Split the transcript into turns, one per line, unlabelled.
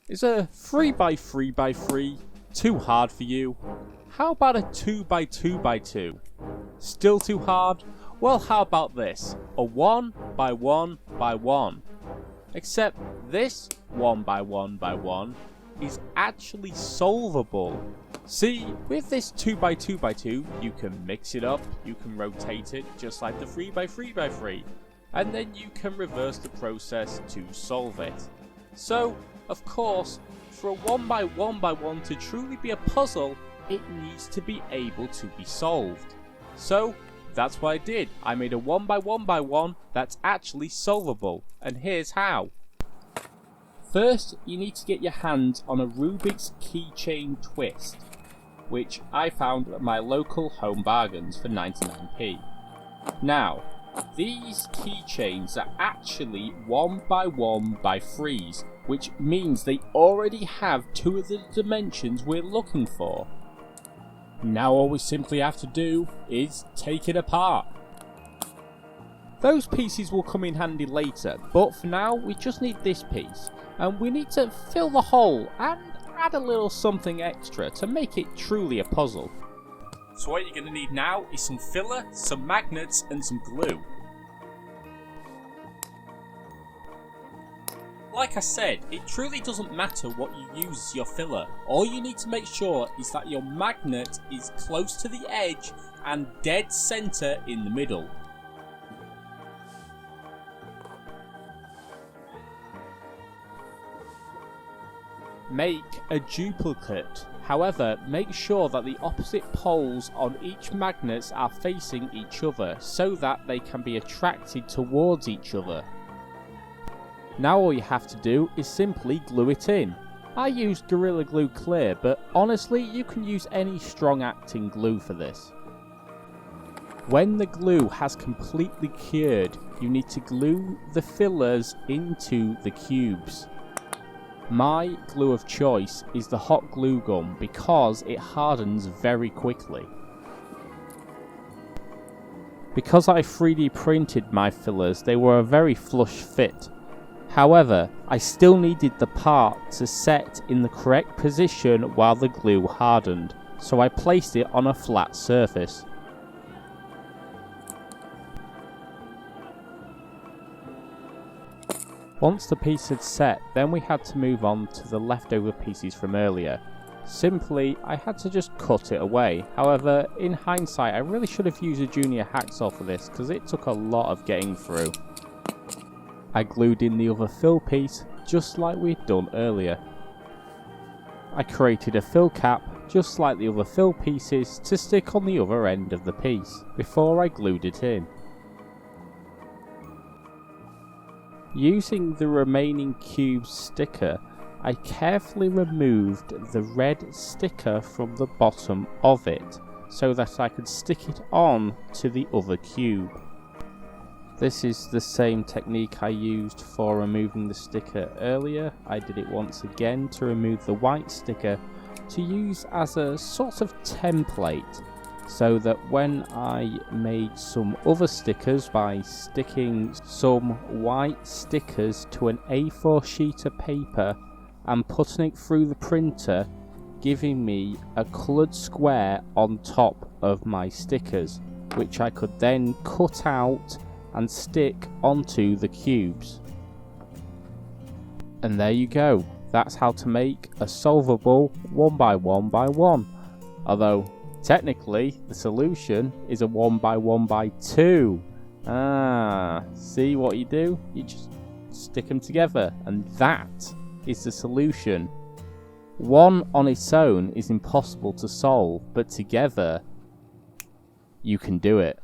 Is a 3x3x3 too hard for you? How about a 2x2x2? Still too hard? Well, how about this? A 1x1x1. Except this 1x1x1 is actually solvable. See, with this 2x2x2, you can mix it up, you can rotate it just like the 3x3x3, and then you can reverse the process to solve it. So, of course, for a 1x1x1 to truly be a puzzle, it needs to be able to be solved. So, that's what I did. I made a 1x1x1 that's actually solvable, and here's how. First, you need to get your hands on a Rubik's keychain twist, which I found at my local Home Bargains for 99p. Now, these keychains are actually 1x1x3s, which means they already have two of the dimensions we're looking for. Now all we simply have to do is take it apart. Those pieces will come in handy later, but for now we just need this piece, and we need to fill the hole and add a little something extra to make it truly a puzzle. So what you're going to need now is some filler, some magnets and some glue. Like I said, it truly doesn't matter what you use as your filler. All you need to make sure is that your magnet is close to the edge and dead center in the middle. Make a duplicate. However, make sure that the opposite poles on each magnet are facing each other so that they can be attracted towards each other. Now all you have to do is simply glue it in. I used Gorilla Glue Clear, but honestly you can use any strong acting glue for this. When the glue has completely cured, you need to glue the fillers into the cubes. My glue of choice is the hot glue gun because it hardens very quickly. Because I 3D printed my fillers, they were a very flush fit. However, I still needed the part to set in the correct position while the glue hardened, so I placed it on a flat surface. Once the piece had set, then we had to move on to the leftover pieces from earlier. Simply, I had to just cut it away. However, in hindsight, I really should have used a junior hacksaw for this because it took a lot of getting through. I glued in the other fill piece, just like we'd done earlier. I created a fill cap, just like the other fill pieces, to stick on the other end of the piece, before I glued it in. Using the remaining cube sticker, I carefully removed the red sticker from the bottom of it, so that I could stick it on to the other cube. This is the same technique I used for removing the sticker earlier. I did it once again to remove the white sticker to use as a sort of template, so that when I made some other stickers by sticking some white stickers to an A4 sheet of paper and putting it through the printer, giving me a coloured square on top of my stickers, which I could then cut out and stick onto the cubes. And there you go, that's how to make a solvable 1x1x1, although technically the solution is a 1x1x2. See what you do? You just stick them together, and that is the solution. One on its own is impossible to solve, but together you can do it.